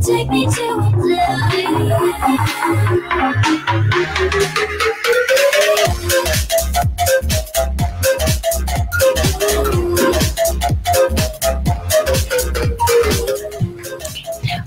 Take me to a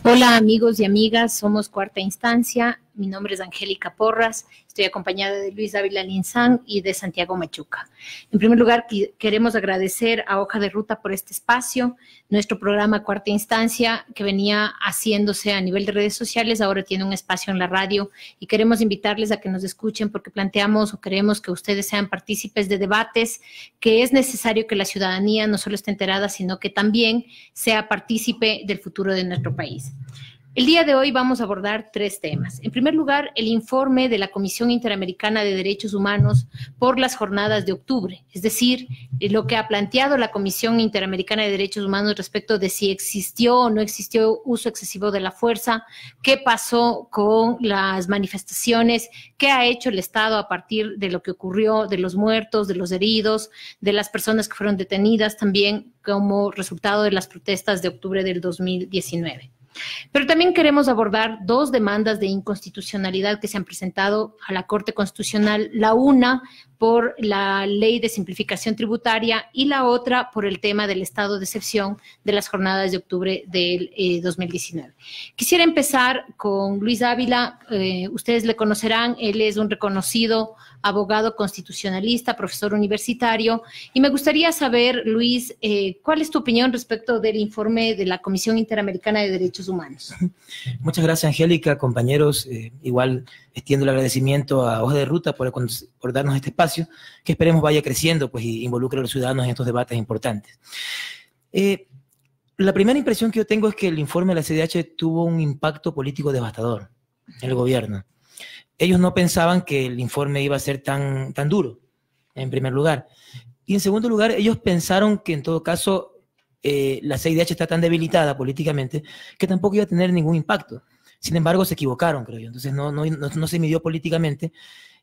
Hola amigos y amigas, somos Cuarta Instancia. Mi nombre es Angélica Porras, estoy acompañada de Luis Ávila Linzán y de Santiago Machuca. En primer lugar, queremos agradecer a Hoja de Ruta por este espacio. Nuestro programa Cuarta Instancia, que venía haciéndose a nivel de redes sociales, ahora tiene un espacio en la radio y queremos invitarles a que nos escuchen porque planteamos o queremos que ustedes sean partícipes de debates, que es necesario que la ciudadanía no solo esté enterada, sino que también sea partícipe del futuro de nuestro país. El día de hoy vamos a abordar 3 temas. En primer lugar, el informe de la Comisión Interamericana de Derechos Humanos por las jornadas de octubre, es decir, lo que ha planteado la Comisión Interamericana de Derechos Humanos respecto de si existió o no existió uso excesivo de la fuerza, qué pasó con las manifestaciones, qué ha hecho el Estado a partir de lo que ocurrió, de los muertos, de los heridos, de las personas que fueron detenidas también como resultado de las protestas de octubre del 2019. Pero también queremos abordar 2 demandas de inconstitucionalidad que se han presentado a la Corte Constitucional, la una por la Ley de Simplificación Tributaria y la otra por el tema del estado de excepción de las jornadas de octubre del 2019. Quisiera empezar con Luis Ávila. Ustedes le conocerán, él es un reconocido abogado constitucionalista, profesor universitario, y me gustaría saber, Luis, ¿cuál es tu opinión respecto del informe de la Comisión Interamericana de Derechos Humanos? Muchas gracias, Angélica, compañeros. Igual extiendo el agradecimiento a Hoja de Ruta por darnos este espacio, que esperemos vaya creciendo pues, y involucre a los ciudadanos en estos debates importantes. La primera impresión que yo tengo es que el informe de la CIDH tuvo un impacto político devastador en el gobierno. Ellos no pensaban que el informe iba a ser tan duro, en primer lugar. Y en segundo lugar, ellos pensaron que en todo caso la CIDH está tan debilitada políticamente que tampoco iba a tener ningún impacto. Sin embargo, se equivocaron, creo yo. Entonces no se midió políticamente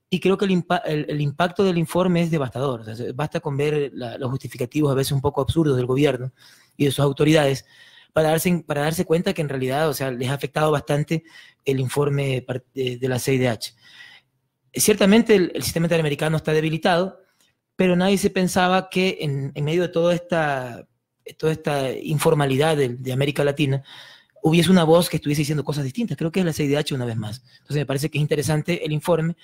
y creo que el impacto del informe es devastador. O sea, basta con ver los justificativos a veces un poco absurdos del gobierno y de sus autoridades para darse cuenta que en realidad, o sea, les ha afectado bastante el informe de la CIDH. Ciertamente el sistema interamericano está debilitado, pero nadie se pensaba que en medio de toda esta informalidad de América Latina hubiese una voz que estuviese diciendo cosas distintas. Creo que es la CIDH una vez más. Entonces me parece que es interesante el informe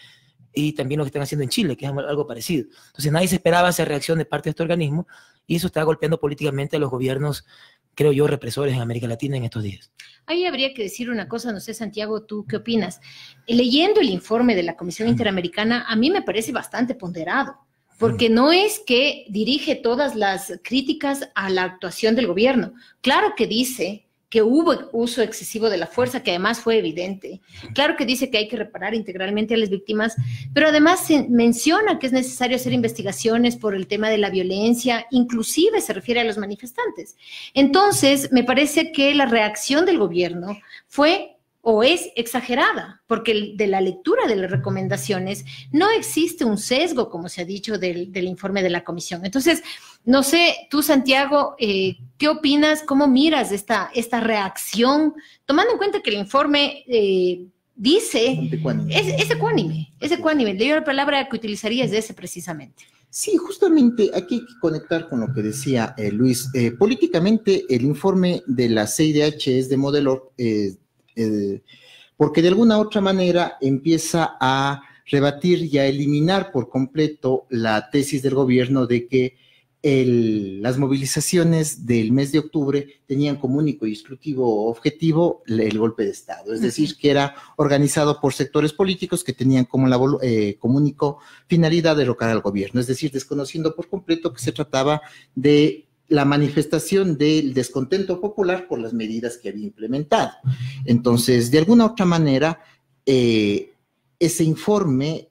y también lo que están haciendo en Chile, que es algo parecido. Entonces nadie se esperaba esa reacción de parte de este organismo y eso está golpeando políticamente a los gobiernos, creo yo, represores en América Latina en estos días. Ahí habría que decir una cosa, no sé, Santiago, ¿tú qué opinas? Leyendo el informe de la Comisión Interamericana, a mí me parece bastante ponderado, porque no es que dirige todas las críticas a la actuación del gobierno. Claro que dice que hubo uso excesivo de la fuerza, que además fue evidente. Claro que dice que hay que reparar integralmente a las víctimas, pero además se menciona que es necesario hacer investigaciones por el tema de la violencia, inclusive se refiere a los manifestantes. Entonces, me parece que la reacción del gobierno fue o es exagerada, porque de la lectura de las recomendaciones no existe un sesgo, como se ha dicho, del informe de la comisión. Entonces, no sé, tú, Santiago, ¿qué opinas? ¿Cómo miras esta reacción? Tomando en cuenta que el informe dice, es ecuánime. Yo la palabra que utilizaría es ese precisamente. Sí, justamente aquí hay que conectar con lo que decía Luis. Políticamente, el informe de la CIDH es de modelo, porque de alguna otra manera empieza a rebatir y a eliminar por completo la tesis del gobierno de que las movilizaciones del mes de octubre tenían como único y exclusivo objetivo el golpe de Estado, es decir, que era organizado por sectores políticos que tenían como único finalidad derrocar al gobierno, es decir, desconociendo por completo que se trataba de la manifestación del descontento popular por las medidas que había implementado. Entonces, de alguna otra manera, ese informe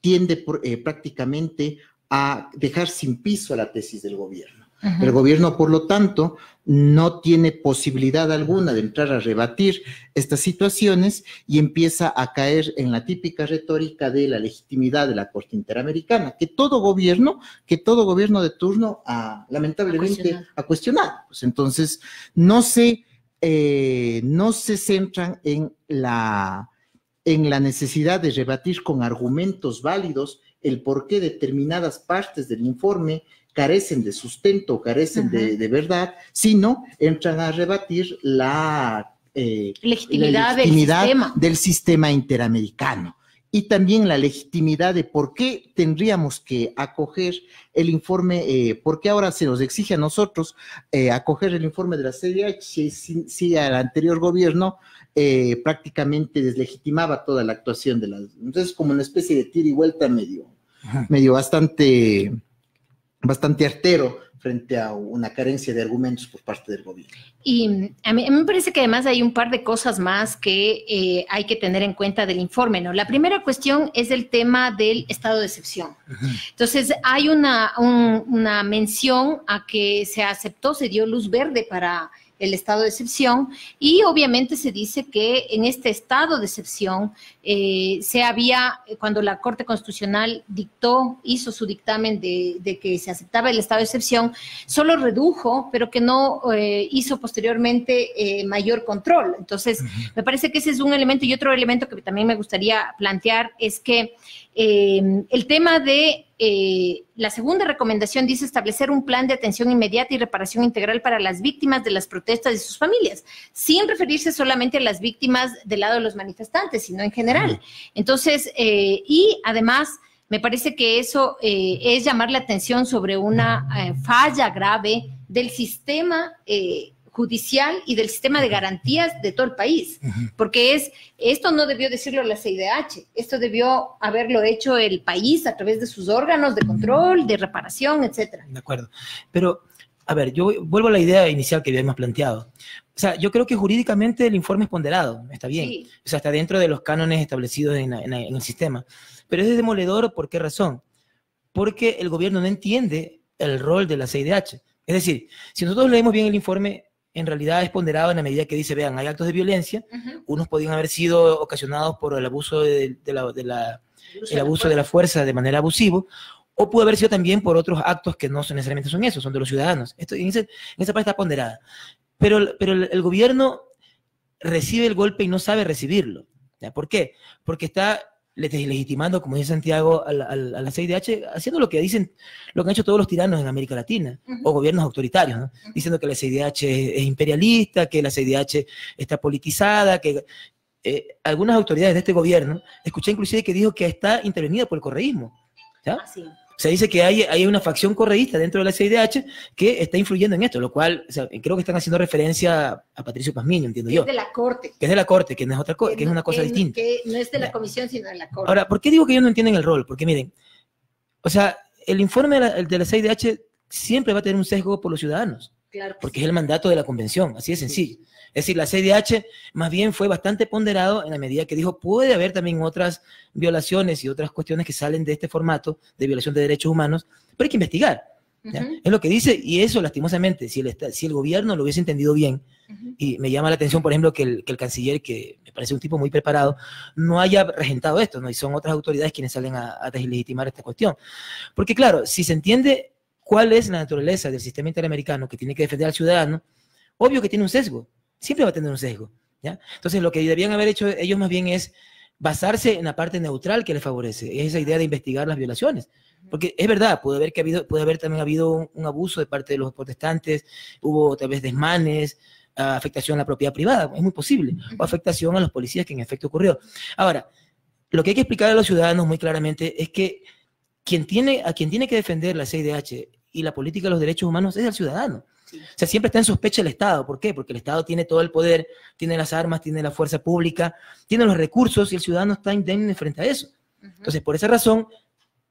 tiende prácticamente a dejar sin piso a la tesis del gobierno. El gobierno, por lo tanto, no tiene posibilidad alguna de entrar a rebatir estas situaciones y empieza a caer en la típica retórica de la legitimidad de la Corte Interamericana, que todo gobierno de turno lamentablemente ha cuestionado. Pues entonces, no se centran en la necesidad de rebatir con argumentos válidos el por qué determinadas partes del informe carecen de sustento, carecen de verdad, sino entran a rebatir la legitimidad del sistema interamericano y también la legitimidad de por qué tendríamos que acoger el informe, por qué ahora se nos exige a nosotros acoger el informe de la CIDH si al anterior gobierno prácticamente deslegitimaba toda la actuación de las... Entonces, como una especie de tira y vuelta medio bastante artero frente a una carencia de argumentos por parte del gobierno. Y a mí me parece que además hay un par de cosas más que hay que tener en cuenta del informe, ¿no? La primera cuestión es el tema del estado de excepción. Entonces, hay una mención a que se aceptó, se dio luz verde para el estado de excepción y obviamente se dice que en este estado de excepción cuando la Corte Constitucional hizo su dictamen de que se aceptaba el estado de excepción, solo redujo, pero que no hizo posteriormente mayor control. Entonces, me parece que ese es un elemento y otro elemento que también me gustaría plantear es que el tema de la segunda recomendación dice establecer un plan de atención inmediata y reparación integral para las víctimas de las protestas y sus familias, sin referirse solamente a las víctimas del lado de los manifestantes, sino en general. Entonces, y además, me parece que eso es llamar la atención sobre una falla grave del sistema judicial y del sistema de garantías de todo el país, porque esto no debió decirlo la CIDH, esto debió haberlo hecho el país a través de sus órganos de control, de reparación, etcétera. De acuerdo, pero a ver, yo vuelvo a la idea inicial que habíamos planteado. O sea, yo creo que jurídicamente el informe es ponderado, está bien, sí. O sea, está dentro de los cánones establecidos en el sistema, pero es demoledor, ¿por qué razón? Porque el gobierno no entiende el rol de la CIDH. Es decir, si nosotros leemos bien el informe, en realidad es ponderado en la medida que dice, vean, hay actos de violencia, unos podrían haber sido ocasionados por el abuso de la fuerza de manera abusiva, o pudo haber sido también por otros actos que no necesariamente son esos, son de los ciudadanos. Esto, en esa parte está ponderada. Pero el gobierno recibe el golpe y no sabe recibirlo. ¿Ya? ¿Por qué? Porque está legitimando, como dice Santiago, a la CIDH, haciendo lo que han hecho todos los tiranos en América Latina, o gobiernos autoritarios, ¿no? Diciendo que la CIDH es imperialista, que la CIDH está politizada, que algunas autoridades de este gobierno, escuché inclusive que dijo que está intervenida por el correísmo. ¿Ya? Sí. O sea, dice que hay una facción correísta dentro de la CIDH que está influyendo en esto, lo cual, o sea, creo que están haciendo referencia a Patricio Pazmiño, entiendo yo. Es de la Corte. Que es de la Corte, que no es otra cosa, que es una cosa distinta. Que no es de la Comisión, sino de la Corte. Ahora, ¿por qué digo que ellos no entienden el rol? Porque miren, o sea, el informe de la CIDH siempre va a tener un sesgo por los ciudadanos. Claro. Porque es el mandato de la convención, así de sencillo. Es decir, la CIDH más bien fue bastante ponderado en la medida que dijo, puede haber también otras violaciones y otras cuestiones que salen de este formato de violación de derechos humanos, pero hay que investigar. ¿Ya? Es lo que dice, y eso lastimosamente, si el gobierno lo hubiese entendido bien, y me llama la atención, por ejemplo, que el canciller, que me parece un tipo muy preparado, no haya regentado esto, ¿no? Y son otras autoridades quienes salen a deslegitimar esta cuestión. Porque claro, si se entiende cuál es la naturaleza del sistema interamericano que tiene que defender al ciudadano, obvio que tiene un sesgo. Siempre va a tener un sesgo, ¿ya? Entonces, lo que debían haber hecho ellos más bien es basarse en la parte neutral que les favorece, es esa idea de investigar las violaciones. Porque es verdad, puede haber también habido un abuso de parte de los protestantes, hubo tal vez desmanes, afectación a la propiedad privada, es muy posible, o afectación a los policías, que en efecto ocurrió. Ahora, lo que hay que explicar a los ciudadanos muy claramente es que quien tiene que defender la CIDH y la política de los derechos humanos es el ciudadano. Sí. O sea, siempre está en sospecha el Estado. ¿Por qué? Porque el Estado tiene todo el poder, tiene las armas, tiene la fuerza pública, tiene los recursos y el ciudadano está indemne frente a eso. Entonces, por esa razón,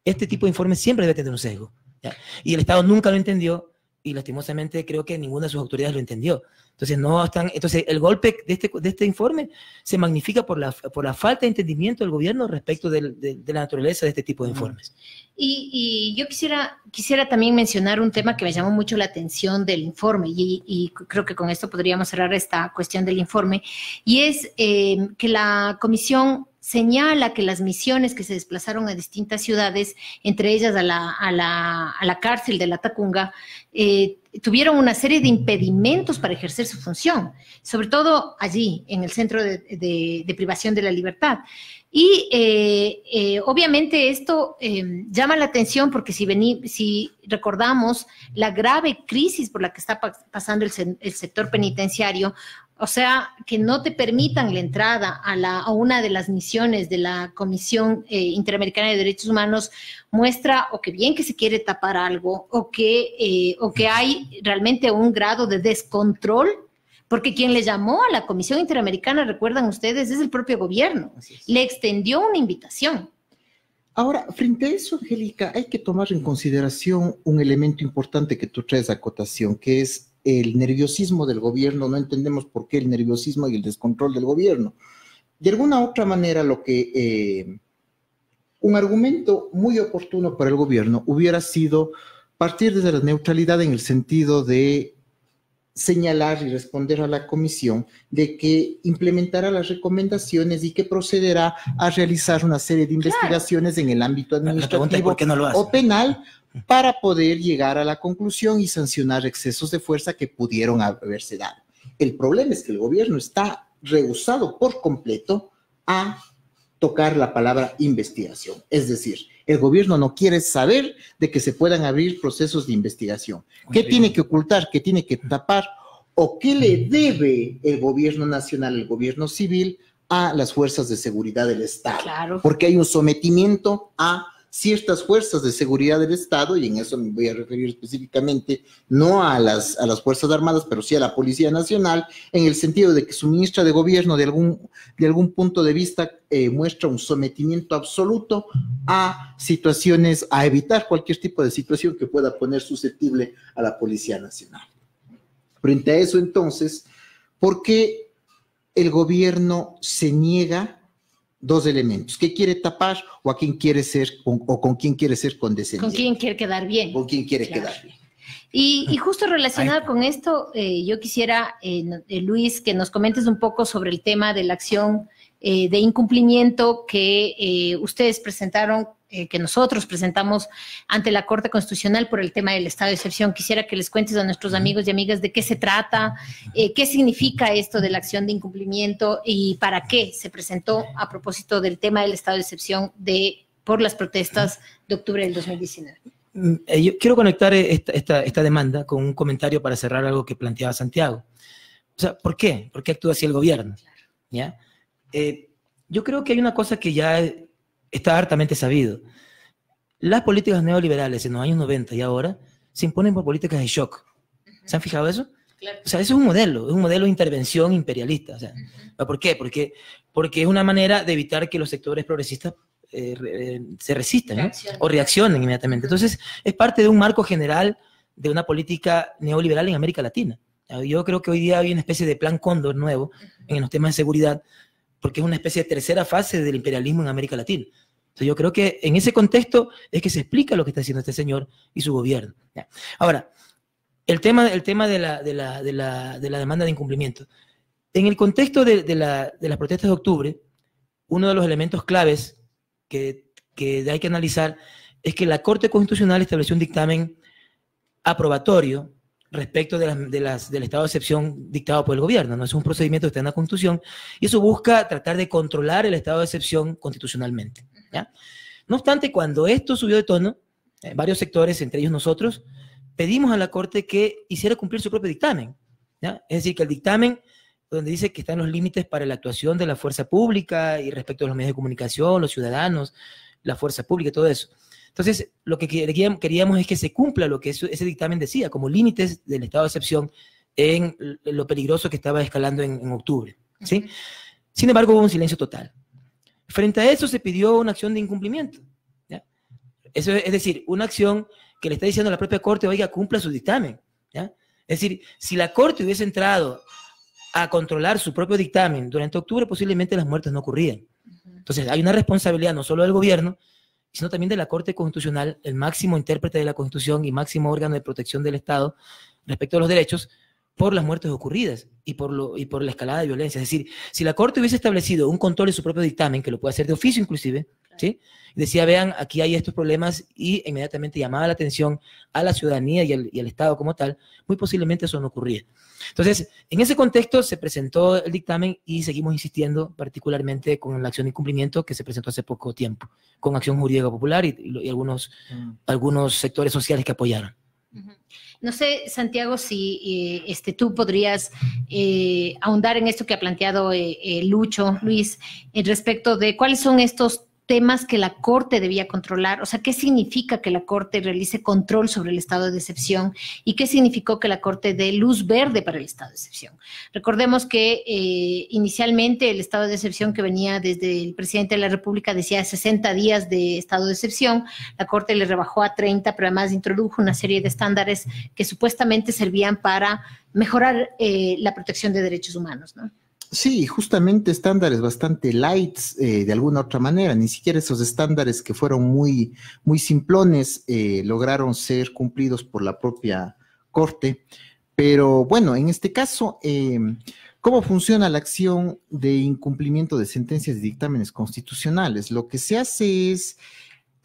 este tipo de informes siempre debe tener un sesgo, ¿ya? Y el Estado nunca lo entendió y lastimosamente creo que ninguna de sus autoridades lo entendió. Entonces el golpe de este informe se magnifica por la falta de entendimiento del gobierno respecto de la naturaleza de este tipo de informes. Y yo quisiera también mencionar un tema que me llamó mucho la atención del informe, y creo que con esto podríamos cerrar esta cuestión del informe, y es que la comisión señala que las misiones que se desplazaron a distintas ciudades, entre ellas a la cárcel de La Tacunga, tuvieron una serie de impedimentos para ejercer su función, sobre todo allí, en el centro de privación de la libertad. Y obviamente esto llama la atención porque si recordamos la grave crisis por la que está pasando el sector penitenciario, o sea, que no te permitan la entrada a una de las misiones de la Comisión Interamericana de Derechos Humanos muestra o que bien que se quiere tapar algo o que hay realmente un grado de descontrol, porque quien le llamó a la Comisión Interamericana, recuerdan ustedes, es el propio gobierno. Le extendió una invitación. Ahora, frente a eso, Angélica, hay que tomar en consideración un elemento importante que tú traes a cotación, que es el nerviosismo del gobierno. No entendemos por qué el nerviosismo y el descontrol del gobierno. De alguna otra manera, un argumento muy oportuno para el gobierno hubiera sido partir desde la neutralidad en el sentido de señalar y responder a la comisión de que implementará las recomendaciones y que procederá a realizar una serie de investigaciones en el ámbito administrativo o penal para poder llegar a la conclusión y sancionar excesos de fuerza que pudieron haberse dado. El problema es que el gobierno está rehusado por completo a tocar la palabra investigación. Es decir, el gobierno no quiere saber de que se puedan abrir procesos de investigación. ¿Qué tiene que ocultar? ¿Qué tiene que tapar? ¿O qué le debe el gobierno nacional, el gobierno civil, a las fuerzas de seguridad del Estado? Claro. Porque hay un sometimiento a ciertas fuerzas de seguridad del Estado, y en eso me voy a referir específicamente no a las Fuerzas Armadas, pero sí a la Policía Nacional, en el sentido de que su ministra de Gobierno de algún punto de vista muestra un sometimiento absoluto a situaciones, a evitar cualquier tipo de situación que pueda poner susceptible a la Policía Nacional. Frente a eso, entonces, ¿por qué el gobierno se niega? Dos elementos: ¿qué quiere tapar o a quién quiere ser o con quién quiere ser condescendiente? ¿Con quién quiere quedar bien? ¿Con quién quiere quedar bien? Y justo relacionado con esto, yo quisiera, Luis, que nos comentes un poco sobre el tema de la acción de incumplimiento que ustedes presentaron, que nosotros presentamos ante la Corte Constitucional por el tema del estado de excepción. Quisiera que les cuentes a nuestros amigos y amigas de qué se trata, qué significa esto de la acción de incumplimiento y para qué se presentó a propósito del tema del estado de excepción por las protestas de octubre del 2019. Yo quiero conectar esta demanda con un comentario para cerrar algo que planteaba Santiago. O sea, ¿por qué? ¿Por qué actúa así el gobierno? ¿Ya? Yo creo que hay una cosa que ya está hartamente sabido. Las políticas neoliberales en los años 90 y ahora se imponen por políticas de shock. ¿Se han fijado eso? Claro. O sea, eso es un modelo de intervención imperialista. O sea, ¿por qué? Porque es una manera de evitar que los sectores progresistas se resistan, ¿no? O reaccionen inmediatamente. Entonces, es parte de un marco general de una política neoliberal en América Latina. Yo creo que hoy día hay una especie de plan Cóndor nuevo en los temas de seguridad, porque es una especie de tercera fase del imperialismo en América Latina. Entonces, yo creo que en ese contexto es que se explica lo que está haciendo este señor y su gobierno. Ahora, el tema de la demanda de incumplimiento. En el contexto de las protestas de octubre, uno de los elementos claves que hay que analizar es que la Corte Constitucional estableció un dictamen aprobatorio respecto del estado de excepción dictado por el gobierno, ¿no? Es un procedimiento que está en la Constitución y eso busca tratar de controlar el estado de excepción constitucionalmente, ¿ya? No obstante, cuando esto subió de tono, varios sectores, entre ellos nosotros, pedimos a la Corte que hiciera cumplir su propio dictamen, ¿ya? Es decir, que el dictamen donde dice que están los límites para la actuación de la fuerza pública y respecto a los medios de comunicación, los ciudadanos, la fuerza pública y todo eso. Entonces, lo que queríamos es que se cumpla lo que ese dictamen decía, como límites del estado de excepción en lo peligroso que estaba escalando en octubre, ¿sí? Sin embargo, hubo un silencio total. Frente a eso se pidió una acción de incumplimiento, ¿ya? Eso es decir, una acción que le está diciendo a la propia Corte, oiga, cumpla su dictamen, ¿ya? Es decir, si la Corte hubiese entrado a controlar su propio dictamen durante octubre, posiblemente las muertes no ocurrían. Entonces, hay una responsabilidad no solo del gobierno, sino también de la Corte Constitucional, el máximo intérprete de la Constitución y máximo órgano de protección del Estado respecto a los derechos, por las muertes ocurridas y por la escalada de violencia. Es decir, si la Corte hubiese establecido un control de su propio dictamen, que lo puede hacer de oficio inclusive, ¿sí? Decía, vean, aquí hay estos problemas, y inmediatamente llamaba la atención a la ciudadanía y al Estado como tal, muy posiblemente eso no ocurría. Entonces, en ese contexto se presentó el dictamen y seguimos insistiendo particularmente con la acción de incumplimiento que se presentó hace poco tiempo, con Acción Jurídica Popular y algunos sectores sociales que apoyaron. No sé, Santiago, si tú podrías ahondar en esto que ha planteado Luis, respecto de cuáles son estos temas que la Corte debía controlar. O sea, ¿qué significa que la Corte realice control sobre el estado de excepción? ¿Y qué significó que la Corte dé luz verde para el estado de excepción? Recordemos que inicialmente el estado de excepción que venía desde el presidente de la República decía 60 días de estado de excepción. La Corte le rebajó a 30, pero además introdujo una serie de estándares que supuestamente servían para mejorar la protección de derechos humanos, ¿no? Sí, justamente estándares bastante light, de alguna otra manera. Ni siquiera esos estándares que fueron muy, muy simplones lograron ser cumplidos por la propia Corte. Pero bueno, en este caso, ¿cómo funciona la acción de incumplimiento de sentencias y dictámenes constitucionales? Lo que se hace es,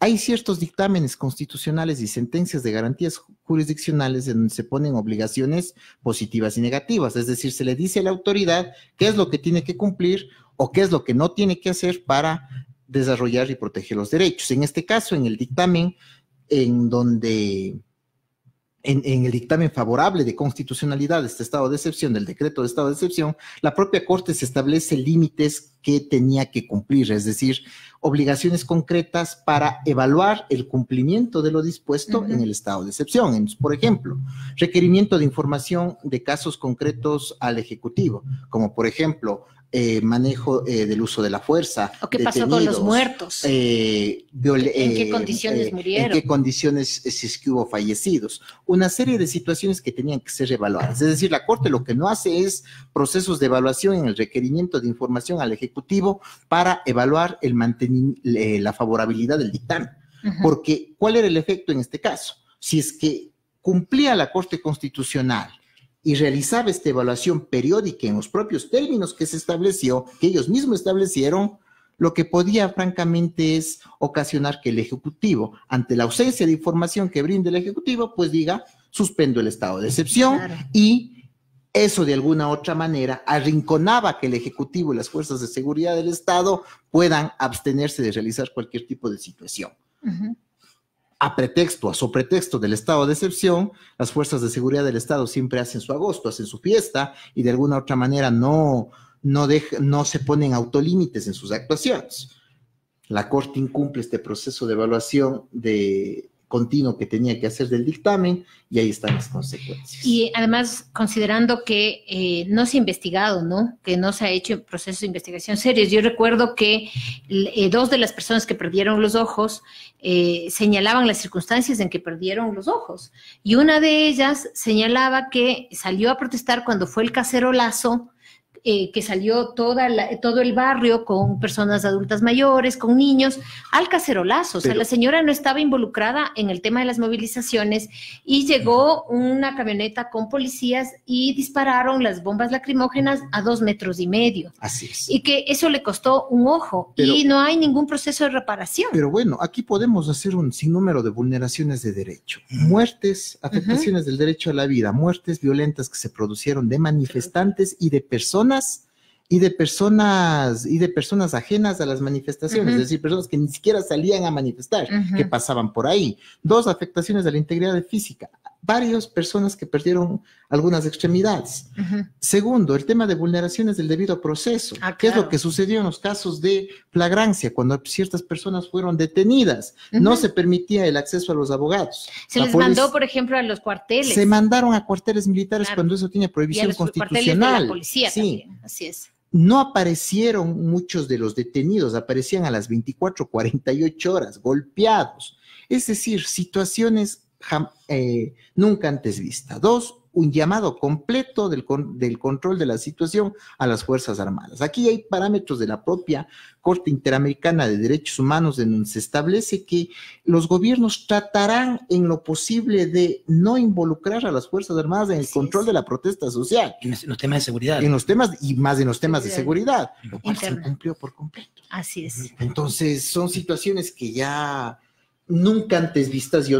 hay ciertos dictámenes constitucionales y sentencias de garantías jurisdiccionales en donde se ponen obligaciones positivas y negativas, es decir, se le dice a la autoridad qué es lo que tiene que cumplir o qué es lo que no tiene que hacer para desarrollar y proteger los derechos. En este caso, en el dictamen en el dictamen favorable de constitucionalidad de este estado de excepción, del decreto de estado de excepción, la propia Corte se establece límites que tenía que cumplir, es decir, obligaciones concretas para evaluar el cumplimiento de lo dispuesto en el estado de excepción. Entonces, por ejemplo, requerimiento de información de casos concretos al Ejecutivo, como por ejemplo, manejo del uso de la fuerza. ¿O qué pasó con los muertos? ¿En qué condiciones murieron? ¿En qué condiciones, si es que hubo fallecidos? Una serie de situaciones que tenían que ser evaluadas. Es decir, la Corte lo que no hace es procesos de evaluación en el requerimiento de información al Ejecutivo para evaluar la favorabilidad del dictamen. Porque, ¿cuál era el efecto en este caso? Si es que cumplía la Corte Constitucional y realizaba esta evaluación periódica en los propios términos que se estableció, que ellos mismos establecieron, lo que podía francamente es ocasionar que el Ejecutivo, ante la ausencia de información que brinde el Ejecutivo, pues diga, suspendo el estado de excepción, claro. Y eso de alguna otra manera arrinconaba que el Ejecutivo y las fuerzas de seguridad del Estado puedan abstenerse de realizar cualquier tipo de situación. A pretexto del estado de excepción, las fuerzas de seguridad del Estado siempre hacen su agosto, hacen su fiesta y de alguna otra manera no se ponen autolímites en sus actuaciones. La Corte incumple este proceso de evaluación continuo que tenía que hacer del dictamen y ahí están las consecuencias. Y además, considerando que no se ha investigado, ¿no? Que no se ha hecho procesos de investigación serios. Yo recuerdo que dos de las personas que perdieron los ojos señalaban las circunstancias en que perdieron los ojos. Y una de ellas señalaba que salió a protestar cuando fue el cacerolazo, que salió todo el barrio con personas adultas mayores, con niños, al cacerolazo. O sea, la señora no estaba involucrada en el tema de las movilizaciones y llegó una camioneta con policías y dispararon las bombas lacrimógenas a 2,5 metros. Así es. Y que eso le costó un ojo y no hay ningún proceso de reparación. Pero bueno, aquí podemos hacer un sinnúmero de vulneraciones de derecho. Muertes, afectaciones del derecho a la vida, muertes violentas que se producieron de manifestantes y de personas ajenas a las manifestaciones, es decir, personas que ni siquiera salían a manifestar, que pasaban por ahí. 2, afectaciones a la integridad física, varias personas que perdieron algunas extremidades. Segundo, el tema de vulneraciones del debido proceso, que es lo que sucedió en los casos de flagrancia, cuando ciertas personas fueron detenidas, no se permitía el acceso a los abogados. Se les mandó, por ejemplo, a los cuarteles. Se mandaron a cuarteles militares cuando eso tiene prohibición constitucional. De la policía también, así es. No aparecieron muchos de los detenidos, aparecían a las 24, 48 horas, golpeados. Es decir, situaciones nunca antes vistas. 2, un llamado completo del control de la situación a las Fuerzas Armadas. Aquí hay parámetros de la propia Corte Interamericana de Derechos Humanos en donde se establece que los gobiernos tratarán en lo posible de no involucrar a las Fuerzas Armadas en el control de la protesta social. En los temas de seguridad. En los temas, y más en los temas de seguridad, lo cual se cumplió por completo. Así es. Entonces, son situaciones que ya nunca antes vistas. Yo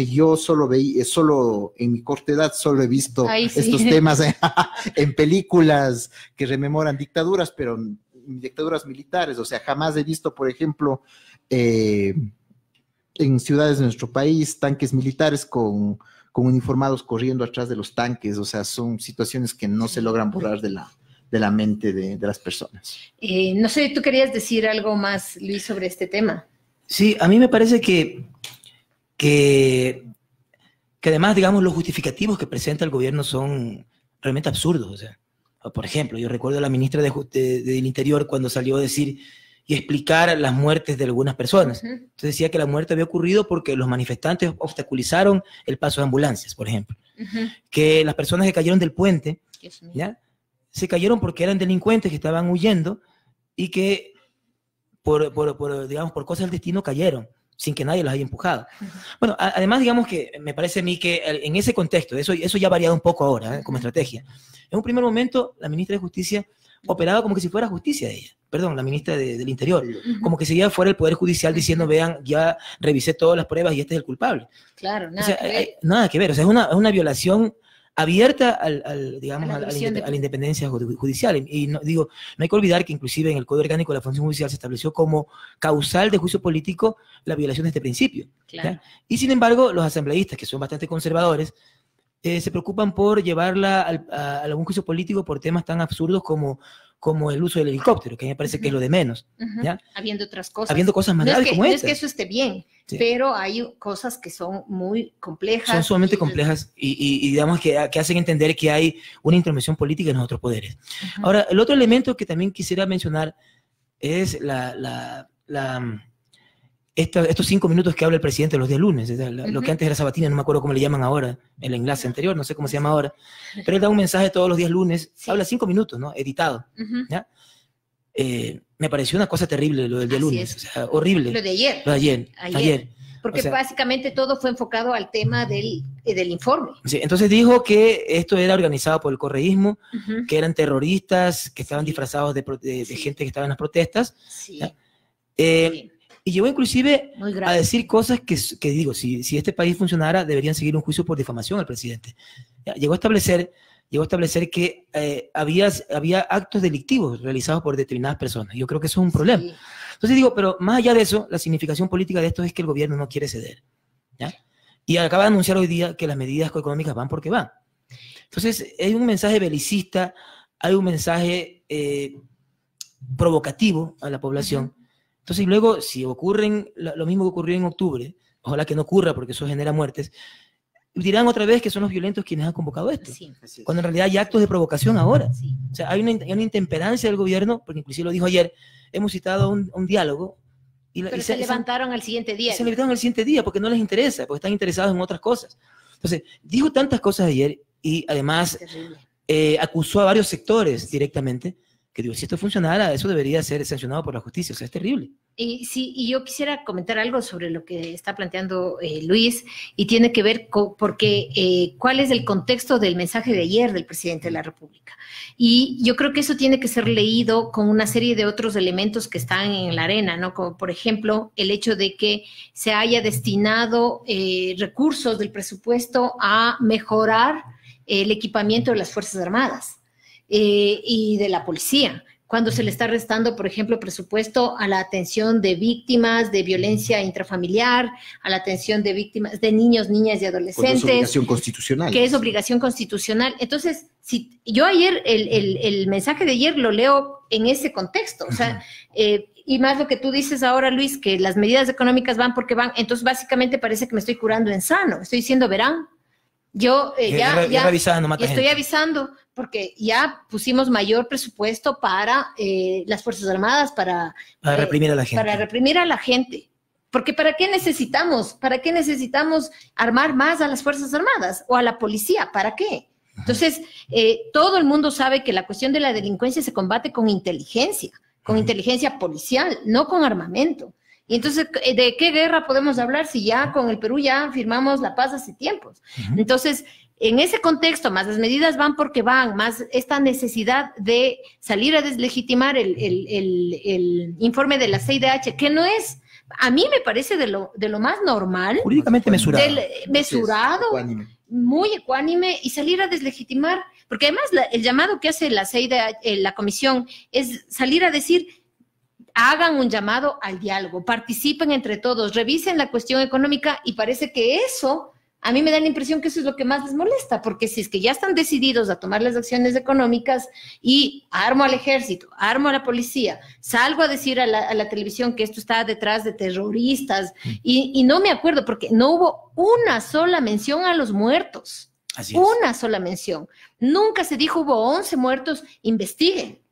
yo solo en mi corta edad solo he visto estos temas en películas que rememoran dictaduras, pero dictaduras militares. O sea, jamás he visto, por ejemplo, en ciudades de nuestro país, tanques militares con uniformados corriendo atrás de los tanques. O sea, son situaciones que no se logran borrar de la mente de las personas. No sé, ¿tú querías decir algo más, Luis, sobre este tema? Sí, a mí me parece que además, digamos, los justificativos que presenta el gobierno son realmente absurdos. O sea, por ejemplo, yo recuerdo a la ministra del Interior cuando salió a decir y explicar las muertes de algunas personas. Entonces decía que la muerte había ocurrido porque los manifestantes obstaculizaron el paso de ambulancias, por ejemplo. Que las personas que cayeron del puente, ¿ya?, se cayeron porque eran delincuentes que estaban huyendo y que digamos, por cosas del destino cayeron, sin que nadie los haya empujado. Bueno, además, digamos que me parece a mí que en ese contexto, eso ya ha variado un poco ahora, como estrategia. En un primer momento, la ministra de Justicia operaba como que si fuera justicia de ella, perdón, la ministra del Interior, como que si ella fuera el Poder Judicial diciendo, vean, ya revisé todas las pruebas y este es el culpable. Claro, nada, o sea, nada que ver, o sea, es una violación abierta digamos, a la independencia judicial. Y no hay que olvidar que inclusive en el Código Orgánico de la Función Judicial se estableció como causal de juicio político la violación de este principio. Claro. Y sin embargo, los asambleístas, que son bastante conservadores, se preocupan por llevarla a algún juicio político por temas tan absurdos como el uso del helicóptero, que a mí me parece que es lo de menos. ¿Ya? Habiendo otras cosas. Habiendo cosas más graves como estas. No es que eso esté bien, sí, pero hay cosas que son muy complejas. Son sumamente complejas y digamos que hacen entender que hay una intervención política en los otros poderes. Ahora, el otro elemento que también quisiera mencionar es estos 5 minutos que habla el presidente los días lunes, lo que antes era sabatina, no me acuerdo cómo le llaman ahora, el enlace anterior, no sé cómo se llama ahora, pero él da un mensaje todos los días lunes, habla 5 minutos, ¿no? Editado. ¿Ya? Me pareció una cosa terrible lo del día lunes, o sea, horrible. Lo de ayer. Lo de ayer. Porque básicamente todo fue enfocado al tema del informe. Sí, entonces dijo que esto era organizado por el correísmo, que eran terroristas, que estaban disfrazados de gente que estaba en las protestas. Sí. Y llegó inclusive a decir cosas que digo, si este país funcionara, deberían seguir un juicio por difamación al presidente. Llegó a establecer que había actos delictivos realizados por determinadas personas. Yo creo que eso es un problema. Sí. Entonces digo, pero más allá de eso, la significación política de esto es que el gobierno no quiere ceder. ¿Ya? Y acaba de anunciar hoy día que las medidas económicas van porque van. Entonces hay un mensaje belicista, hay un mensaje provocativo a la población. Entonces luego, si ocurren lo mismo que ocurrió en octubre, ojalá que no ocurra porque eso genera muertes, dirán otra vez que son los violentos quienes han convocado esto, cuando en realidad hay actos de provocación ahora. O sea, hay una intemperancia del gobierno, porque inclusive lo dijo ayer, hemos citado un diálogo. Pero se levantaron al siguiente día. Se levantaron al siguiente día porque no les interesa, porque están interesados en otras cosas. Entonces, dijo tantas cosas ayer y además acusó a varios sectores directamente, que digo, si esto funcionara, eso debería ser sancionado por la justicia, o sea, es terrible. Sí, y yo quisiera comentar algo sobre lo que está planteando Luis, y tiene que ver porque cuál es el contexto del mensaje de ayer del presidente de la República. Y yo creo que eso tiene que ser leído con una serie de otros elementos que están en la arena, ¿no? Como por ejemplo, el hecho de que se haya destinado recursos del presupuesto a mejorar el equipamiento de las Fuerzas Armadas. Y de la policía, cuando se le está restando, por ejemplo, presupuesto a la atención de víctimas de violencia intrafamiliar, a la atención de víctimas de niños, niñas y adolescentes. Es obligación constitucional. Que es obligación constitucional. Entonces, si yo ayer, el mensaje de ayer lo leo en ese contexto, o sea, y más lo que tú dices ahora, Luis, que las medidas económicas van porque van, entonces básicamente parece que me estoy curando en sano, estoy diciendo, verán, yo ya estoy avisando, porque ya pusimos mayor presupuesto para las Fuerzas Armadas, para reprimir a la gente. Para reprimir a la gente. Porque ¿para qué necesitamos armar más a las Fuerzas Armadas o a la policía? ¿Para qué? Entonces, todo el mundo sabe que la cuestión de la delincuencia se combate con inteligencia policial, no con armamento. Y entonces, ¿de qué guerra podemos hablar si ya con el Perú ya firmamos la paz hace tiempos? Entonces, en ese contexto, más las medidas van porque van, más esta necesidad de salir a deslegitimar el informe de la CIDH, que no es, a mí me parece de lo más normal. Jurídicamente mesurado. Mesurado, muy ecuánime, y salir a deslegitimar, porque además el llamado que hace la CIDH, la comisión, es salir a decir, hagan un llamado al diálogo, participen entre todos, revisen la cuestión económica, y parece que eso, a mí me da la impresión que eso es lo que más les molesta, porque si es que ya están decididos a tomar las acciones económicas y armo al ejército, armo a la policía, salgo a decir a la televisión que esto está detrás de terroristas, y no me acuerdo, porque no hubo una sola mención a los muertos. Así es. Una sola mención. Nunca se dijo hubo 11 muertos, investiguen.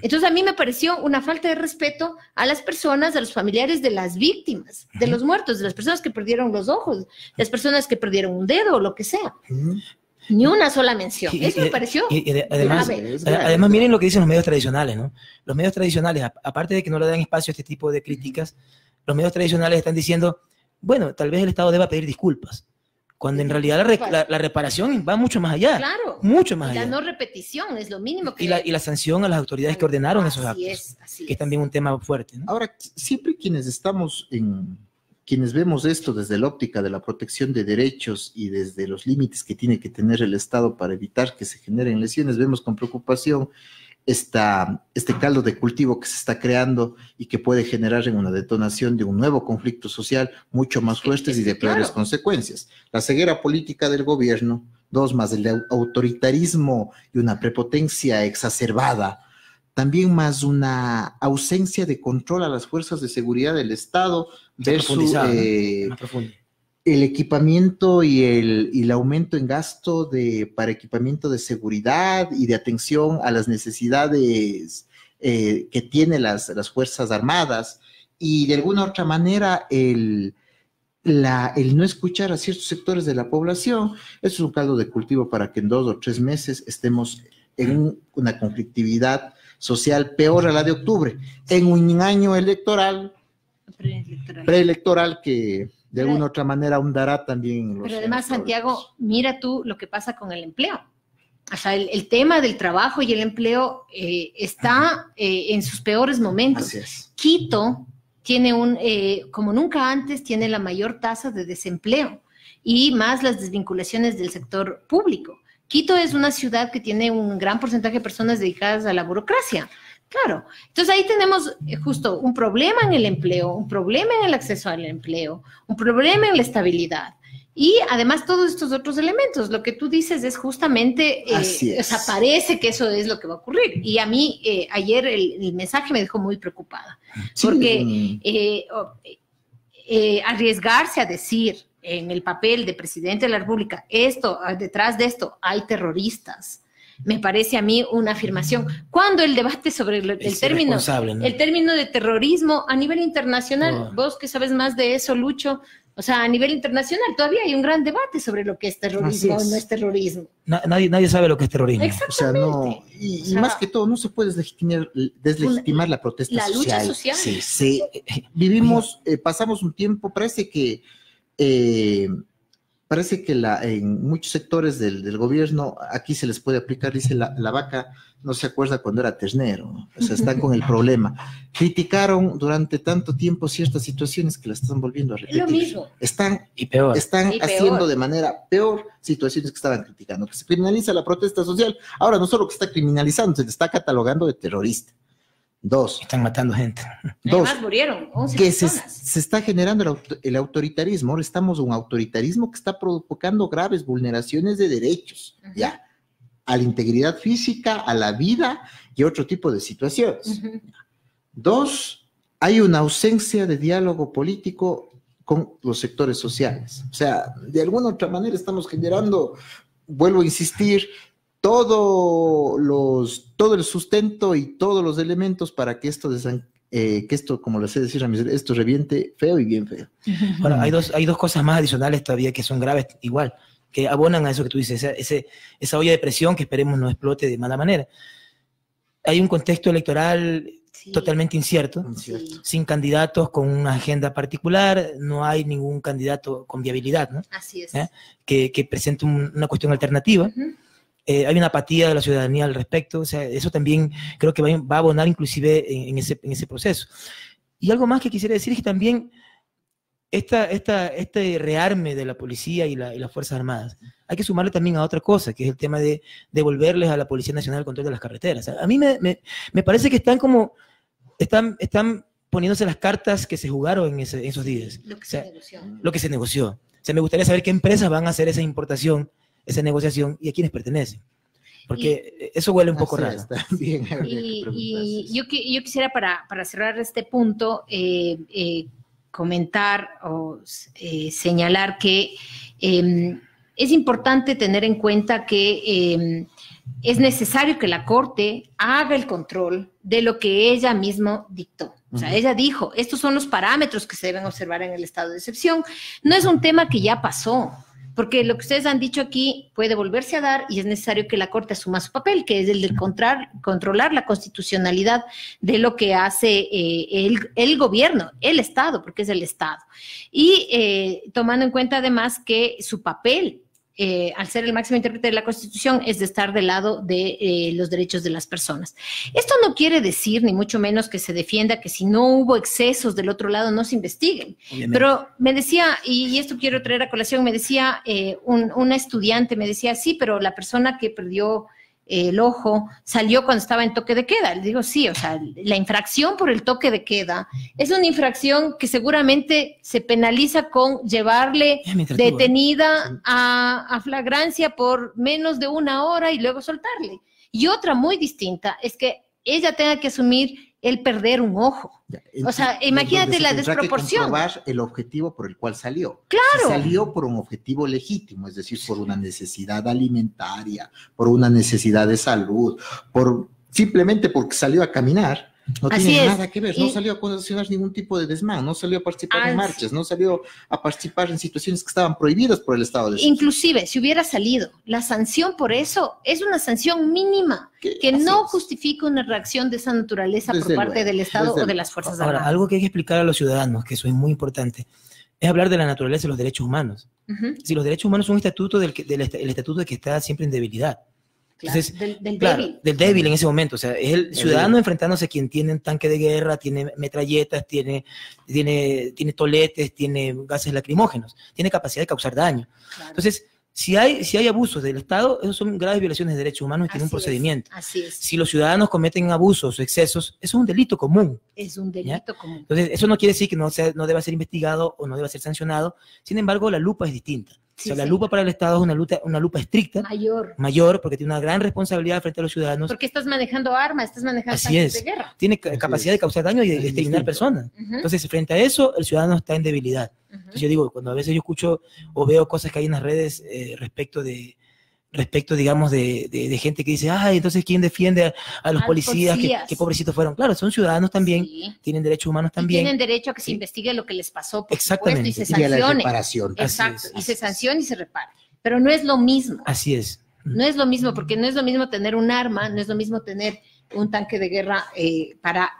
Entonces a mí me pareció una falta de respeto a las personas, a los familiares de las víctimas, de los muertos, de las personas que perdieron los ojos, las personas que perdieron un dedo o lo que sea. Ni una sola mención. Eso me pareció además, miren lo que dicen los medios tradicionales, ¿no? Los medios tradicionales, aparte de que no le dan espacio a este tipo de críticas, los medios tradicionales están diciendo, bueno, tal vez el Estado deba pedir disculpas, cuando en realidad la reparación va mucho más allá. Claro. Mucho más allá. La no repetición es lo mínimo que... Y la sanción a las autoridades que ordenaron esos actos. Así que es también un tema fuerte, ¿no? Ahora, siempre quienes vemos esto desde la óptica de la protección de derechos y desde los límites que tiene que tener el Estado para evitar que se generen lesiones, vemos con preocupación este caldo de cultivo que se está creando y que puede generar en una detonación de un nuevo conflicto social mucho más fuertes y de peores consecuencias. La ceguera política del gobierno, más el autoritarismo y una prepotencia exacerbada, también más una ausencia de control a las fuerzas de seguridad del Estado versus el equipamiento y el aumento en gasto para equipamiento de seguridad y de atención a las necesidades que tienen las Fuerzas Armadas, y de alguna otra manera el no escuchar a ciertos sectores de la población. Eso es un caldo de cultivo para que en 2 o 3 meses estemos en una conflictividad social peor a la de octubre, en un año preelectoral que de alguna otra manera ahundará también. Pero además, Santiago, mira tú lo que pasa con el empleo. O sea, el tema del trabajo y el empleo está en sus peores momentos. Así es. Quito tiene como nunca antes, tiene la mayor tasa de desempleo y más las desvinculaciones del sector público. Quito es una ciudad que tiene un gran porcentaje de personas dedicadas a la burocracia. Claro. Entonces ahí tenemos justo un problema en el empleo, un problema en el acceso al empleo, un problema en la estabilidad. Y además todos estos otros elementos, lo que tú dices es justamente, o sea, parece que eso es lo que va a ocurrir. Y a mí ayer el mensaje me dejó muy preocupada, porque arriesgarse a decir en el papel de presidente de la República, detrás de esto hay terroristas, me parece a mí una afirmación. Cuando el debate sobre el término, ¿no? El término de terrorismo a nivel internacional, vos que sabes más de eso, Lucho, o sea, a nivel internacional todavía hay un gran debate sobre lo que es terrorismo o no es terrorismo. Nadie sabe lo que es terrorismo. Exactamente. O sea, no, y más que todo, no se puede deslegitimar la protesta social. La lucha social. Sí. Pasamos un tiempo, parece que en muchos sectores del gobierno, aquí se les puede aplicar, dice la vaca no se acuerda cuando era ternero, ¿no? O sea, están con el problema. Criticaron durante tanto tiempo ciertas situaciones que las están volviendo a repetir. Lo mismo. Están haciendo de manera peor situaciones que estaban criticando. Que se criminaliza la protesta social, ahora no solo que se está criminalizando, se le está catalogando de terrorista. 2. Están matando gente. 2. Además murieron 11 que personas. Se está generando el autoritarismo. Ahora estamos en un autoritarismo que está provocando graves vulneraciones de derechos, ya, a la integridad física, a la vida y otro tipo de situaciones. 2, hay una ausencia de diálogo político con los sectores sociales. O sea, de alguna otra manera estamos generando, vuelvo a insistir, todo el sustento y todos los elementos para que esto que esto, como lo sé decir, esto reviente feo y bien feo. Ahora, hay dos cosas más adicionales todavía que son graves igual, que abonan a eso que tú dices, esa olla de presión que esperemos no explote de mala manera. Hay un contexto electoral totalmente incierto, sin candidatos con una agenda particular, no hay ningún candidato con viabilidad, ¿no? Así es. Que presente una cuestión alternativa. Hay una apatía de la ciudadanía al respecto, o sea, eso también creo que va a abonar inclusive en ese proceso. Y algo más que quisiera decir es que también este rearme de la policía y las Fuerzas Armadas, hay que sumarle también a otra cosa, que es el tema de devolverles a la Policía Nacional el control de las carreteras. A mí me parece que están poniéndose las cartas que se jugaron en esos días. Lo que se negoció. Lo que se negoció. O sea, me gustaría saber qué empresas van a hacer esa importación, esa negociación y a quiénes pertenecen. Porque eso huele un poco raro. Y yo quisiera, para cerrar este punto, comentar o señalar que es importante tener en cuenta que es necesario que la Corte haga el control de lo que ella misma dictó. O sea, ella dijo, estos son los parámetros que se deben observar en el estado de excepción. No es un tema que ya pasó, porque lo que ustedes han dicho aquí puede volverse a dar y es necesario que la Corte asuma su papel, que es el de controlar la constitucionalidad de lo que hace el gobierno, el Estado, porque es el Estado. Y tomando en cuenta además que su papel, al ser el máximo intérprete de la Constitución, es de estar del lado de los derechos de las personas. Esto no quiere decir, ni mucho menos, que se defienda que si no hubo excesos del otro lado no se investiguen. Obviamente. Pero me decía, y esto quiero traer a colación, me decía una estudiante, me decía, sí, pero la persona que perdió el ojo salió cuando estaba en toque de queda. Le digo, sí, o sea, la infracción por el toque de queda es una infracción que seguramente se penaliza con llevarle detenida a flagrancia por menos de 1 hora y luego soltarle. Y otra muy distinta es que ella tenga que asumir el perder un ojo. O sea, imagínate la desproporción. Que comprobar el objetivo por el cual salió. Claro. Si salió por un objetivo legítimo, es decir, por una necesidad alimentaria, por una necesidad de salud, simplemente porque salió a caminar, no tiene nada que ver, no salió a condicionar ningún tipo de desmán, no salió a participar en marchas, no salió a participar en situaciones que estaban prohibidas por el Estado de excepción. Inclusive, si hubiera salido, la sanción por eso es una sanción mínima, que no justifica una reacción de esa naturaleza por parte del Estado o de las Fuerzas Armadas. Ahora, algo que hay que explicar a los ciudadanos, que eso es muy importante, es hablar de la naturaleza de los derechos humanos. Si los derechos humanos son un estatuto el estatuto de que está siempre en debilidad. Entonces, del débil en ese momento, o sea, es el ciudadano enfrentándose a quien tiene un tanque de guerra, tiene metralletas, tiene toletes, tiene gases lacrimógenos, tiene capacidad de causar daño. Entonces, si hay abusos del Estado, esos son graves violaciones de derechos humanos y tiene un procedimiento. Así es. Si los ciudadanos cometen abusos o excesos, eso es un delito común. Es un delito común. Entonces, eso no quiere decir que no deba ser investigado o no deba ser sancionado. Sin embargo, la lupa es distinta. O sea, la lupa para el Estado es una lupa estricta. Mayor, porque tiene una gran responsabilidad frente a los ciudadanos. Porque estás manejando armas, estás manejando tanques de guerra. Tiene capacidad de causar daño y de exterminar personas. Entonces, frente a eso, el ciudadano está en debilidad. Entonces, yo digo, cuando a veces yo escucho o veo cosas que hay en las redes respecto, digamos, de gente que dice, entonces, ¿quién defiende a los policías? ¿Qué pobrecitos fueron? Claro, son ciudadanos también, tienen derechos humanos también. Y tienen derecho a que se investigue lo que les pasó, por Exactamente. supuesto, y se sancione. Y a la reparación. Exacto, y se sancione y se repare. Pero no es lo mismo. Así es. No es lo mismo, porque no es lo mismo tener un arma, no es lo mismo tener un tanque de guerra para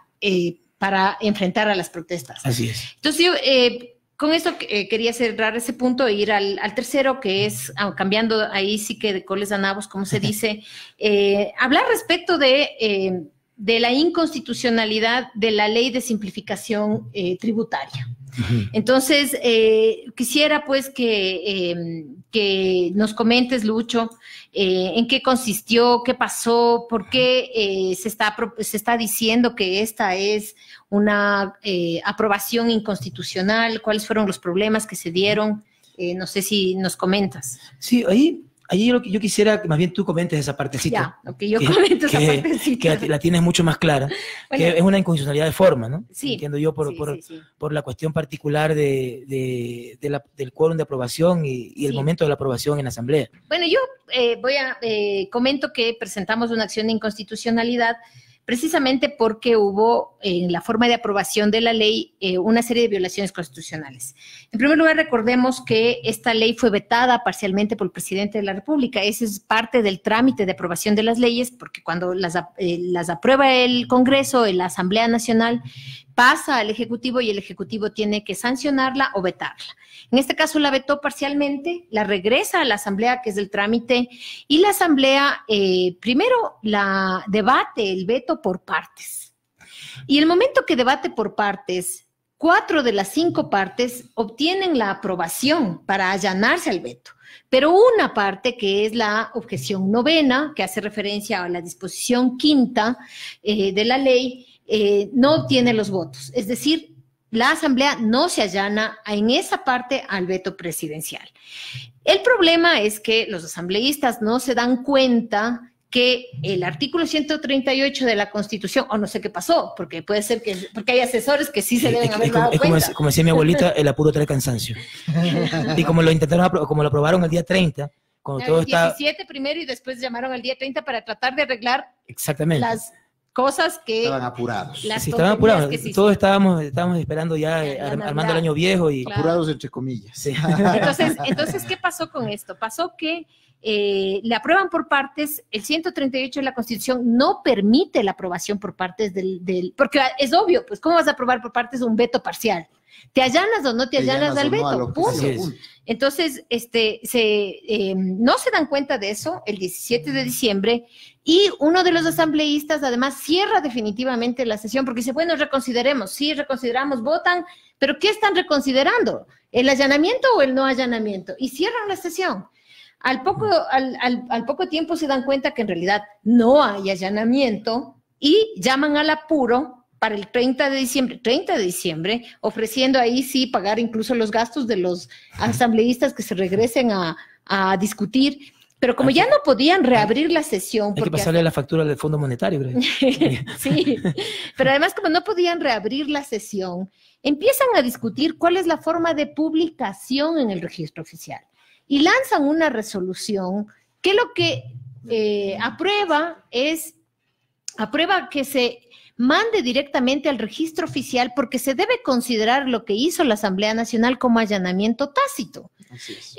enfrentar a las protestas. Así es. Entonces, yo... con esto quería cerrar ese punto e ir al tercero, que es, cambiando ahí sí que de coles a nabos, como se dice, hablar respecto de la inconstitucionalidad de la ley de simplificación tributaria. Entonces, quisiera pues que nos comentes, Lucho, en qué consistió, qué pasó, por qué se está diciendo que esta es una aprobación inconstitucional, cuáles fueron los problemas que se dieron, no sé si nos comentas. Sí, ahí yo quisiera que más bien tú comentes esa partecita. Ya, yo comento esa partecita. Que la tienes mucho más clara, bueno, que es una inconstitucionalidad de forma, ¿no? Sí. Entiendo yo por la cuestión particular del quórum de aprobación y el momento de la aprobación en la Asamblea. Bueno, yo comento que presentamos una acción de inconstitucionalidad precisamente porque hubo en la forma de aprobación de la ley una serie de violaciones constitucionales. En primer lugar, recordemos que esta ley fue vetada parcialmente por el presidente de la República. Ese es parte del trámite de aprobación de las leyes, porque cuando las aprueba el Congreso, la Asamblea Nacional, pasa al Ejecutivo y el Ejecutivo tiene que sancionarla o vetarla. En este caso la vetó parcialmente, la regresa a la Asamblea, que es el trámite, y la Asamblea primero la debate el veto por partes. Y el momento que debate por partes, 4 de las 5 partes obtienen la aprobación para allanarse al veto. Pero una parte, que es la objeción novena, que hace referencia a la disposición quinta de la ley, no obtiene los votos. Es decir, la Asamblea no se allana en esa parte al veto presidencial. El problema es que los asambleístas no se dan cuenta que el artículo 138 de la Constitución, o no sé qué pasó, porque puede ser que, porque hay asesores que sí se deben haber dado cuenta. Como decía mi abuelita, el apuro trae cansancio. Y como lo intentaron, como lo aprobaron el día 30, cuando todo está... El 17 primero y después llamaron al día 30 para tratar de arreglar exactamente las cosas que... Estaban apurados. Sí, estaban apurados. Todos estábamos esperando ya, armando el año viejo y... Claro. Apurados entre comillas. Sí. Entonces, ¿qué pasó con esto? Pasó que le aprueban por partes. El 138 de la Constitución no permite la aprobación por partes porque es obvio, pues, ¿cómo vas a aprobar por partes un veto parcial? ¿Te allanas o no te allanas al veto? Punto. Entonces, no se dan cuenta de eso el 17 de diciembre y uno de los asambleístas además cierra definitivamente la sesión porque dice, bueno, reconsideremos, sí, reconsideramos, votan, pero ¿qué están reconsiderando? ¿El allanamiento o el no allanamiento? Y cierran la sesión. Al poco tiempo se dan cuenta que en realidad no hay allanamiento y llaman al apuro para el 30 de diciembre, ofreciendo ahí sí pagar incluso los gastos de los asambleístas que se regresen a discutir. Pero como ya no podían reabrir la sesión... Hay que pasarle la factura del Fondo Monetario, creo. Sí, pero además como no podían reabrir la sesión, empiezan a discutir cuál es la forma de publicación en el registro oficial. Y lanzan una resolución que lo que aprueba que se mande directamente al registro oficial porque se debe considerar lo que hizo la Asamblea Nacional como allanamiento tácito. Así es.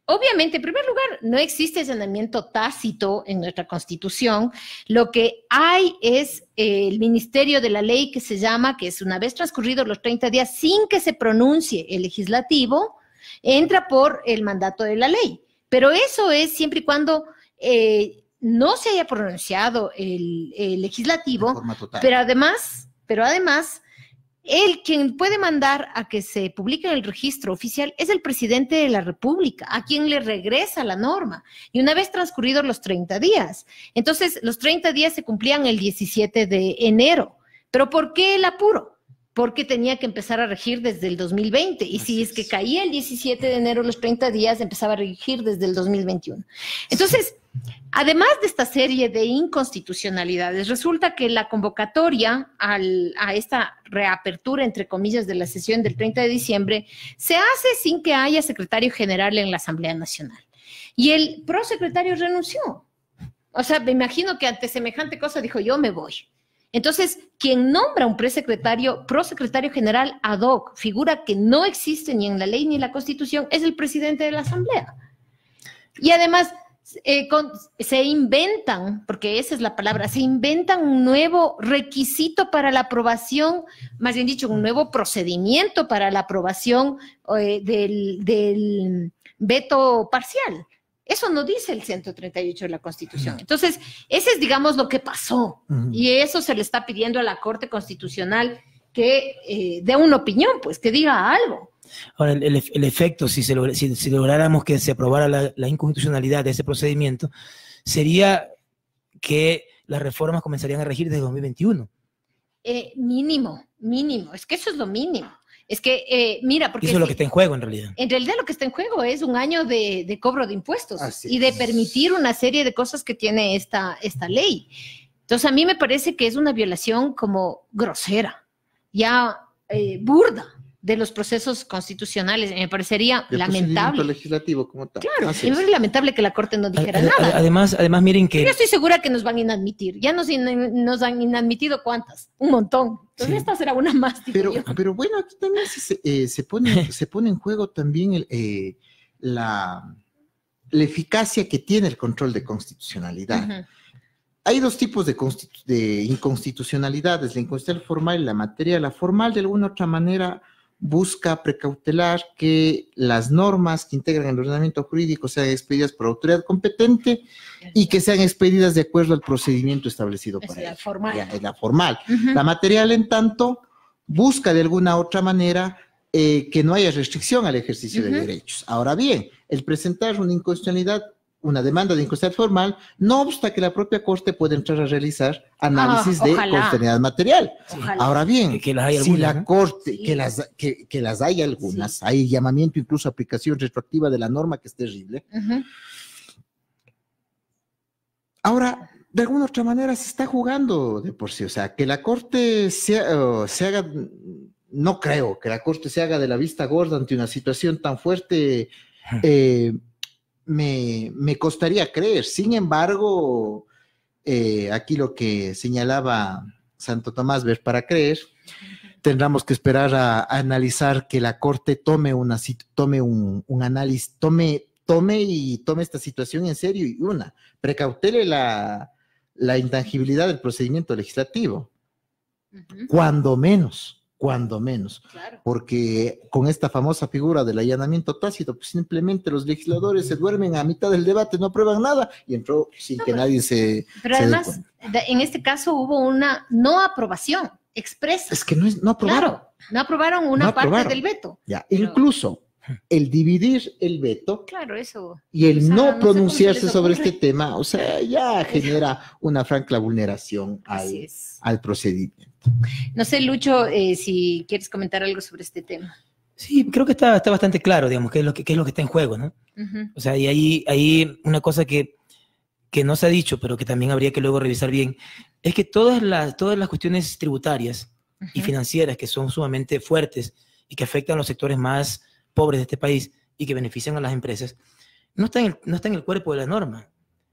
Obviamente, en primer lugar, no existe allanamiento tácito en nuestra Constitución. Lo que hay es el Ministerio de la Ley que se llama, que es una vez transcurridos los 30 días sin que se pronuncie el legislativo, entra por el mandato de la ley. Pero eso es siempre y cuando no se haya pronunciado el legislativo, pero además, quien puede mandar a que se publique en el registro oficial es el presidente de la República, a quien le regresa la norma. Y una vez transcurridos los 30 días. Entonces, los 30 días se cumplían el 17 de enero. ¿Pero por qué el apuro? Porque tenía que empezar a regir desde el 2020. Y si es que caía el 17 de enero los 30 días, empezaba a regir desde el 2021. Entonces, además de esta serie de inconstitucionalidades, resulta que la convocatoria a esta reapertura, entre comillas, de la sesión del 30 de diciembre, se hace sin que haya secretario general en la Asamblea Nacional. Y el prosecretario renunció. O sea, me imagino que ante semejante cosa dijo, yo me voy. Entonces, quien nombra un prosecretario general ad hoc, figura que no existe ni en la ley ni en la Constitución, es el presidente de la Asamblea. Y además, se inventan, porque esa es la palabra, se inventan un nuevo requisito para la aprobación, más bien dicho, un nuevo procedimiento para la aprobación del veto parcial. Eso no dice el 138 de la Constitución. Entonces, ese es, digamos, lo que pasó. Y eso se le está pidiendo a la Corte Constitucional que dé una opinión, pues, que diga algo. Ahora, el efecto, si lográramos que se aprobara la inconstitucionalidad de ese procedimiento, sería que las reformas comenzarían a regir desde 2021. Mínimo. Es que eso es lo mínimo. Es que, mira, porque... Eso es lo que está en juego, en realidad. En realidad lo que está en juego es un año de cobro de impuestos y de es. permitir una serie de cosas que tiene esta ley. Entonces, a mí me parece que es una violación como grosera, ya burda de los procesos constitucionales. Me parecería del lamentable. procedimiento legislativo como tal. Claro, Así y me es. parece lamentable que la Corte no dijera nada. Además, miren que... Yo estoy segura que nos van a inadmitir. Ya nos han inadmitido ¿cuántas? Un montón. Entonces Sí. esta será una más, digo yo. Pero bueno, aquí también se pone en juego también la eficacia que tiene el control de constitucionalidad. Ujú. Hay dos tipos de inconstitucionalidades, la inconstitucionalidad formal y la material. La formal, de alguna u otra manera, busca precautelar que las normas que integran el ordenamiento jurídico sean expedidas por autoridad competente y que sean expedidas de acuerdo al procedimiento establecido Es para la ello. formal. Ya, es la formal. Ujú. La material, en tanto, busca de alguna u otra manera que no haya restricción al ejercicio de Ujú. derechos. Ahora bien, el presentar una inconstitucionalidad, una demanda de inconstitucionalidad formal, no obsta que la propia Corte pueda entrar a realizar análisis de ojalá. constitucionalidad material. Ojalá. Ahora bien, Que las hay si algunas, la ¿no? Corte, Sí. que las hay algunas, hay llamamiento incluso a aplicación retroactiva de la norma, que es terrible. Ujú. Ahora, de alguna otra manera se está jugando de por sí, o sea, que la Corte se haga, no creo que la Corte se haga de la vista gorda ante una situación tan fuerte, me costaría creer. Sin embargo, aquí lo que señalaba Santo Tomás, ver para creer, tendremos que esperar a analizar que la Corte tome un análisis, tome esta situación en serio y precautele la intangibilidad del procedimiento legislativo, Ujú. cuando menos, Claro. porque con esta famosa figura del allanamiento tácito, pues simplemente los legisladores se duermen a mitad del debate, no aprueban nada y entró sin que nadie se Pero dé además, cuenta. en este caso hubo una no aprobación expresa. Es que no aprobaron. Claro, no aprobaron una No parte aprobaron. del veto. Ya, Pero- incluso el dividir el veto Claro, eso. y el O sea, no no sé cómo pronunciarse se les sobre ocurre. este tema, o sea, ya genera una franca vulneración Así es. al procedimiento. No sé, Lucho, si quieres comentar algo sobre este tema. Sí, creo que está bastante claro, digamos, qué es lo que está en juego, ¿no? Ujú. O sea, y ahí una cosa que no se ha dicho, pero que también habría que luego revisar bien, es que todas las cuestiones tributarias y Ujú. financieras que son sumamente fuertes y que afectan a los sectores más pobres de este país y que benefician a las empresas, no están en el cuerpo de la norma,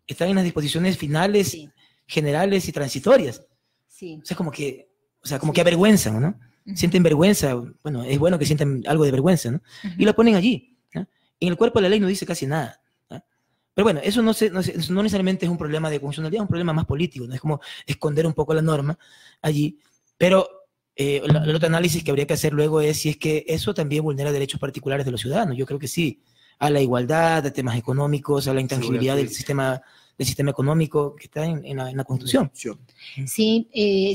están en las disposiciones finales, Sí. generales y transitorias. Sí. O sea, como que Sí. avergüenzan, ¿no? Ujú. Sienten vergüenza, bueno, es bueno que sientan algo de vergüenza, ¿no? Ujú. Y la ponen allí, ¿no? En el cuerpo de la ley no dice casi nada, ¿no? Pero bueno, eso no necesariamente es un problema de constitucionalidad, es un problema más político, ¿no? Es como esconder un poco la norma allí, pero el otro análisis que habría que hacer luego es si es que eso también vulnera derechos particulares de los ciudadanos. Yo creo que sí, a la igualdad, a temas económicos, a la intangibilidad del sistema económico que está en la Constitución. Sí,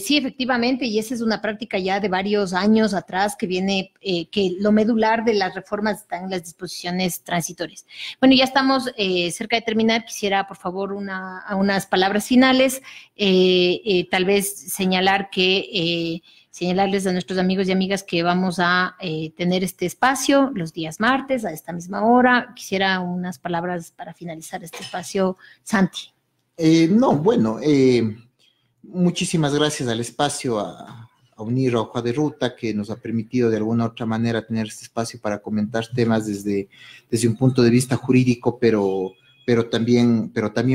sí, efectivamente, y esa es una práctica ya de varios años atrás que viene, que lo medular de las reformas están en las disposiciones transitorias. Bueno, ya estamos cerca de terminar. Quisiera, por favor, unas palabras finales, tal vez señalarles a nuestros amigos y amigas que vamos a tener este espacio los días martes a esta misma hora. Quisiera unas palabras para finalizar este espacio, Santi. Muchísimas gracias al espacio, a unir a Hoja de Ruta, que nos ha permitido de alguna u otra manera tener este espacio para comentar temas desde un punto de vista jurídico, pero también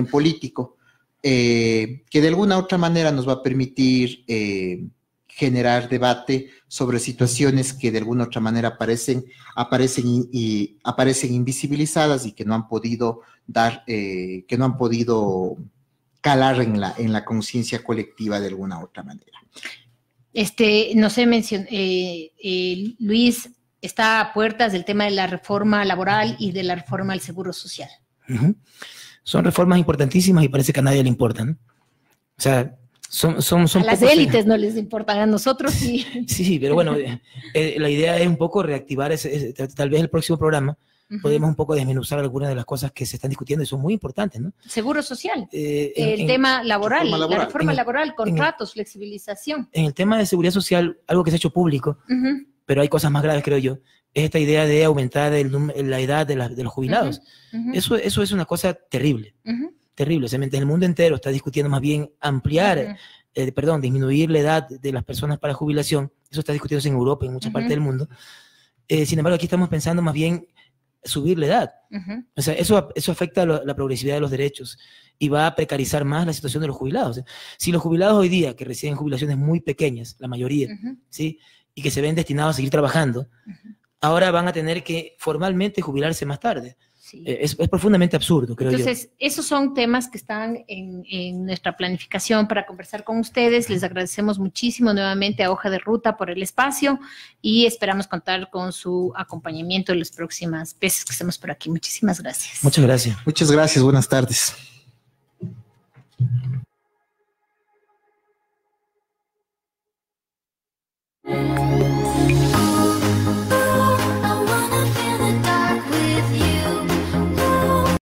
político, que de alguna u otra manera nos va a permitir generar debate sobre situaciones que de alguna u otra manera aparecen invisibilizadas y que no han podido calar en la conciencia colectiva de alguna otra manera. No sé, Luis, está a puertas del tema de la reforma laboral y de la reforma al seguro social. Uh-huh. Son reformas importantísimas y parece que a nadie le importan, ¿no? O sea, son a las élites no les importan, a nosotros sí. Sí, pero bueno, la idea es un poco reactivar tal vez el próximo programa. Uh-huh. Podemos un poco desmenuzar algunas de las cosas que se están discutiendo y son muy importantes, ¿no? Seguro social, tema laboral, la reforma laboral, contratos, flexibilización. En el tema de seguridad social, algo que se ha hecho público, uh-huh, pero hay cosas más graves, creo yo, es esta idea de aumentar la edad de los jubilados. Uh-huh. Eso es una cosa terrible, uh-huh, terrible. O sea, mientras el mundo entero está discutiendo más bien ampliar, uh-huh, disminuir la edad de las personas para jubilación, eso está discutiéndose en Europa y en muchas, uh-huh, partes del mundo. Sin embargo, aquí estamos pensando más bien subir la edad. O sea, eso afecta a la progresividad de los derechos y va a precarizar más la situación de los jubilados. Si los jubilados hoy día, que reciben jubilaciones muy pequeñas, la mayoría, ¿sí? Y que se ven destinados a seguir trabajando, ahora van a tener que formalmente jubilarse más tarde. Sí. Es profundamente absurdo, creo yo. Entonces, esos son temas que están en nuestra planificación para conversar con ustedes. Les agradecemos muchísimo nuevamente a Hoja de Ruta por el espacio y esperamos contar con su acompañamiento en las próximas veces que estemos por aquí. Muchísimas gracias. Muchas gracias. Muchas gracias. Buenas tardes.